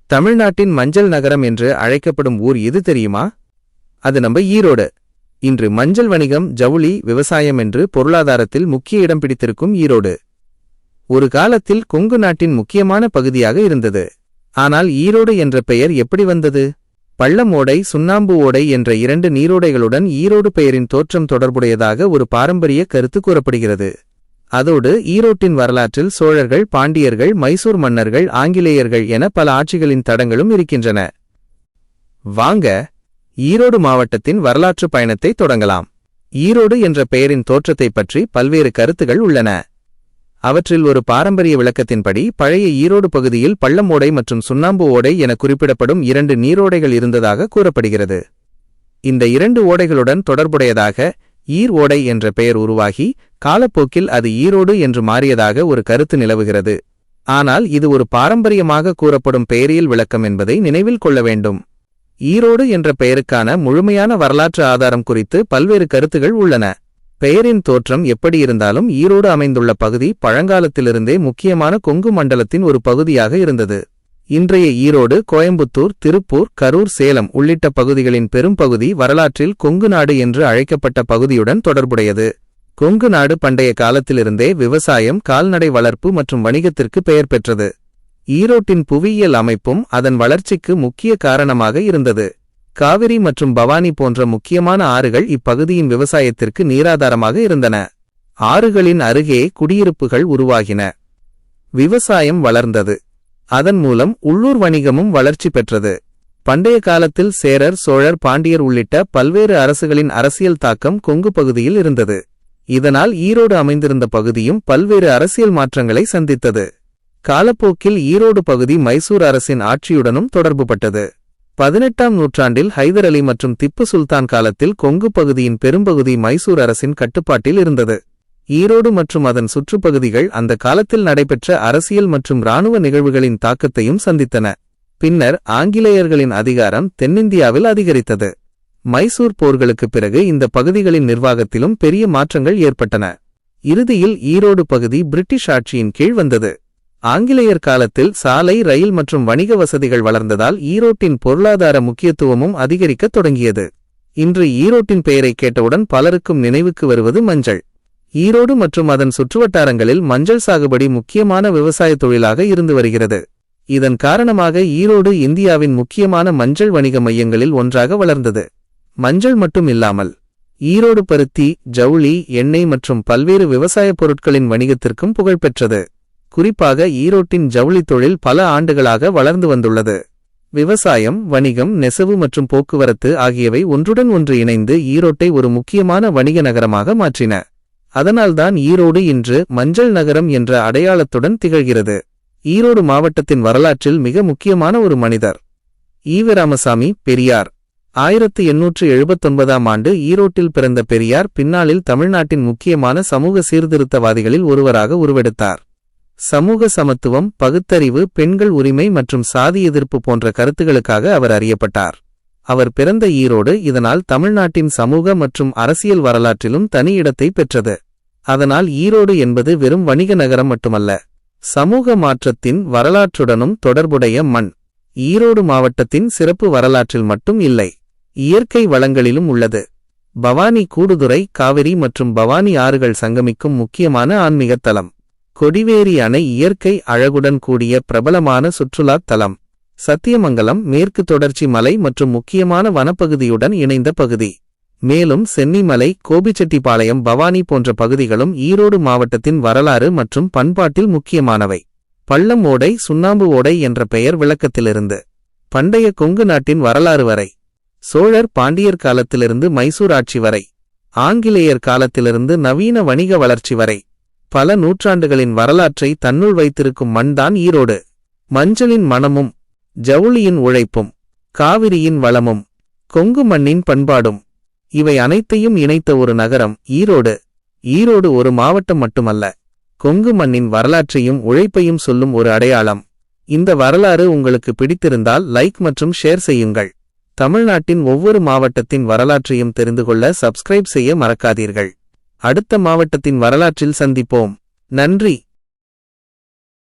தமிழ்நாட்டின் மஞ்சள் நகரம் என்று அழைக்கப்படும் ஊர் எது தெரியுமா? அது நம்ம ஈரோடு. இன்று மஞ்சள் வணிகம், ஜவுளி, விவசாயம் என்று பொருளாதாரத்தில் முக்கிய இடம் பிடித்திருக்கும் ஈரோடு ஒரு காலத்தில் கொங்கு நாட்டின் முக்கியமான பகுதியாக இருந்தது. ஆனால் ஈரோடு என்ற பெயர் எப்படி வந்தது? பள்ளம் ஓடை, சுண்ணாம்பு ஓடை என்ற 2 நீரோடைகளுடன் ஈரோடு பெயரின் தோற்றம் தொடர்புடையதாக ஒரு பாரம்பரிய கருத்து கூறப்படுகிறது. அதோடு ஈரோட்டின் வரலாற்றில் சோழர்கள், பாண்டியர்கள், மைசூர் மன்னர்கள், ஆங்கிலேயர்கள் என பல ஆட்சிகளின் தடங்களும் இருக்கின்றன. வாங்க, ஈரோடு மாவட்டத்தின் வரலாற்று பயணத்தை தொடங்கலாம். ஈரோடு என்ற பெயரின் தோற்றத்தை பற்றி பல்வேறு கருத்துகள் உள்ளன. அவற்றில் ஒரு பாரம்பரிய விளக்கத்தின்படி பழைய ஈரோடு பகுதியில் பள்ளம் ஓடை மற்றும் சுண்ணாம்பு ஓடை என குறிப்பிடப்படும் 2 நீரோடைகள் இருந்ததாக கூறப்படுகிறது. இந்த 2 ஓடைகளுடன் தொடர்புடையதாக ஈர் ஓடை என்ற பெயர் உருவாகி காலப்போக்கில் அது ஈரோடு என்று மாறியதாக ஒரு கருத்து நிலவுகிறது. ஆனால் இது ஒரு பாரம்பரியமாக கூறப்படும் பெயரியல் விளக்கம் என்பதை நினைவில் கொள்ள வேண்டும். ஈரோடு என்ற பெயருக்கான முழுமையான வரலாற்று ஆதாரம் குறித்து பல்வேறு கருத்துகள் உள்ளன. பெயரின் தோற்றம் எப்படி இருந்தாலும் ஈரோடு அமைந்துள்ள பகுதி பழங்காலத்திலிருந்தே முக்கியமான கொங்கு மண்டலத்தின் ஒரு பகுதியாக இருந்தது. இன்றைய ஈரோடு, கோயம்புத்தூர், திருப்பூர், கரூர், சேலம் உள்ளிட்ட பகுதிகளின் பெரும்பகுதி வரலாற்றில் கொங்கு நாடு என்று அழைக்கப்பட்ட பகுதியுடன் தொடர்புடையது. கொங்கு நாடு பண்டைய காலத்திலிருந்தே விவசாயம், கால்நடை வளர்ப்பு மற்றும் வணிகத்திற்கு பெயர் பெற்றது. ஈரோட்டின் புவியியல் அமைப்பும் அதன் வளர்ச்சிக்கு முக்கிய காரணமாக இருந்தது. காவிரி மற்றும் பவானி போன்ற முக்கியமான ஆறுகள் இப்பகுதியின் விவசாயத்திற்கு நீராதாரமாக இருந்தன. ஆறுகளின் அருகே குடியிருப்புகள் உருவாகின. விவசாயம் வளர்ந்தது. அதன் மூலம் உள்ளூர் வணிகமும் வளர்ச்சி பெற்றது. பண்டைய காலத்தில் சேரர், சோழர், பாண்டியர் உள்ளிட்ட பல்வேறு அரசுகளின் அரசியல் தாக்கம் கொங்கு பகுதியில் இருந்தது. இதனால் ஈரோடு அமைந்திருந்த பகுதியும் பல்வேறு அரசியல் மாற்றங்களை சந்தித்தது. காலப்போக்கில் ஈரோடு பகுதி மைசூர் அரசின் ஆட்சியுடனும் தொடர்புபட்டது. 18ஆம் நூற்றாண்டில் ஹைதர் அலி மற்றும் திப்பு சுல்தான் காலத்தில் கொங்கு பகுதியின் பெரும்பகுதி மைசூர் அரசின் கட்டுப்பாட்டில் இருந்தது. ஈரோடு மற்றும் அதன் சுற்றுப்பகுதிகள் அந்த காலத்தில் நடைபெற்ற அரசியல் மற்றும் இராணுவ நிகழ்வுகளின் தாக்கத்தையும் சந்தித்தன. பின்னர் ஆங்கிலேயர்களின் அதிகாரம் தென்னிந்தியாவில் அதிகரித்தது. மைசூர் போர்களுக்குப் பிறகு இந்த பகுதிகளின் நிர்வாகத்திலும் பெரிய மாற்றங்கள் ஏற்பட்டன. இறுதியில் ஈரோடு பகுதி பிரிட்டிஷ் ஆட்சியின் கீழ் வந்தது. ஆங்கிலேயர் காலத்தில் சாலை, ரயில் மற்றும் வணிக வசதிகள் வளர்ந்ததால் ஈரோட்டின் பொருளாதார முக்கியத்துவமும் அதிகரிக்கத் தொடங்கியது. இன்று ஈரோட்டின் பெயரை கேட்டவுடன் பலருக்கும் நினைவுக்கு வருவது மஞ்சள். ஈரோடு மற்றும் அதன் சுற்றுவட்டாரங்களில் மஞ்சள் சாகுபடி முக்கியமான விவசாய தொழிலாக இருந்து வருகிறது. இதன் காரணமாக ஈரோடு இந்தியாவின் முக்கியமான மஞ்சள் வணிக மையங்களில் ஒன்றாக வளர்ந்தது. மஞ்சள் மட்டும் இல்லாமல் ஈரோடு பருத்தி, ஜவுளி, எண்ணெய் மற்றும் பல்வேறு விவசாயப் பொருட்களின் வணிகத்திற்கும் புகழ்பெற்றது. குறிப்பாக ஈரோட்டின் ஜவுளி தொழில் பல ஆண்டுகளாக வளர்ந்து வந்துள்ளது. விவசாயம், வணிகம், நெசவு மற்றும் போக்குவரத்து ஆகியவை ஒன்றுடன் ஒன்று இணைந்து ஈரோட்டை ஒரு முக்கியமான வணிக நகரமாக மாற்றின. அதனால்தான் ஈரோடு இன்று மஞ்சள் நகரம் என்ற அடையாளத்துடன் திகழ்கிறது. ஈரோடு மாவட்டத்தின் வரலாற்றில் மிக முக்கியமான ஒரு மனிதர் ஈ.வி. ராமசாமி பெரியார். 1879ஆம் ஆண்டு ஈரோட்டில் பிறந்த பெரியார் பின்னாளில் தமிழ்நாட்டின் முக்கியமான சமூக சீர்திருத்தவாதிகளில் ஒருவராக உருவெடுத்தார். சமூக சமத்துவம், பகுத்தறிவு, பெண்கள் உரிமை மற்றும் சாதி எதிர்ப்பு போன்ற கருத்துகளுக்காக அவர் அறியப்பட்டார். அவர் பிறந்த ஈரோடு இதனால் தமிழ்நாட்டின் சமூக மற்றும் அரசியல் வரலாற்றிலும் தனி இடத்தை பெற்றது. அதனால் ஈரோடு என்பது வெறும் வணிக நகரம் மட்டுமல்ல, சமூக மாற்றத்தின் வரலாற்றுடனும் தொடர்புடைய மண். ஈரோடு மாவட்டத்தின் சிறப்பு வரலாற்றில் மட்டும் இல்லை, இயற்கை வளங்களிலும் உள்ளது. பவானி, கூடுதுறை, காவிரி மற்றும் பவானி ஆறுகள் சங்கமிக்கும் முக்கியமான ஆன்மீகத் தலம். கொடிவேரி அணை இயற்கை அழகுடன் கூடிய பிரபலமான சுற்றுலாத் தலம். சத்தியமங்கலம் மேற்கு தொடர்ச்சி மலை மற்றும் முக்கியமான வனப்பகுதியுடன் இணைந்த பகுதி. மேலும் சென்னிமலை, கோபிச்செட்டிப்பாளையம், பவானி போன்ற பகுதிகளும் ஈரோடு மாவட்டத்தின் வரலாறு மற்றும் பண்பாட்டில் முக்கியமானவை. பள்ளம் ஓடை, சுண்ணாம்பு ஓடை என்ற பெயர் விளக்கத்திலிருந்து பண்டைய கொங்கு நாட்டின் வரலாறு வரை, சோழர், பாண்டியர் காலத்திலிருந்து மைசூர் ஆட்சி வரை, ஆங்கிலேயர் காலத்திலிருந்து நவீன வணிக வளர்ச்சி வரை பல நூற்றாண்டுகளின் வரலாற்றை தன்னுள் வைத்திருக்கும் மண்தான் ஈரோடு. மஞ்சளின் மணமும், ஜவுளியின் உழைப்பும், காவிரியின் வளமும், கொங்கு மண்ணின் பண்பாடும், இவை அனைத்தையும் இணைத்த ஒரு நகரம் ஈரோடு. ஈரோடு ஒரு மாவட்டம் மட்டுமல்ல, கொங்கு மண்ணின் வரலாற்றையும் உழைப்பையும் சொல்லும் ஒரு அடையாளம். இந்த வரலாறு உங்களுக்கு பிடித்திருந்தால் லைக் மற்றும் ஷேர் செய்யுங்கள். தமிழ்நாட்டின் ஒவ்வொரு மாவட்டத்தின் வரலாற்றையும் தெரிந்து கொள்ள சப்ஸ்கிரைப் செய்ய மறக்காதீர்கள். அடுத்த மாவட்டத்தின் வரலாற்றில் சந்திப்போம். நன்றி.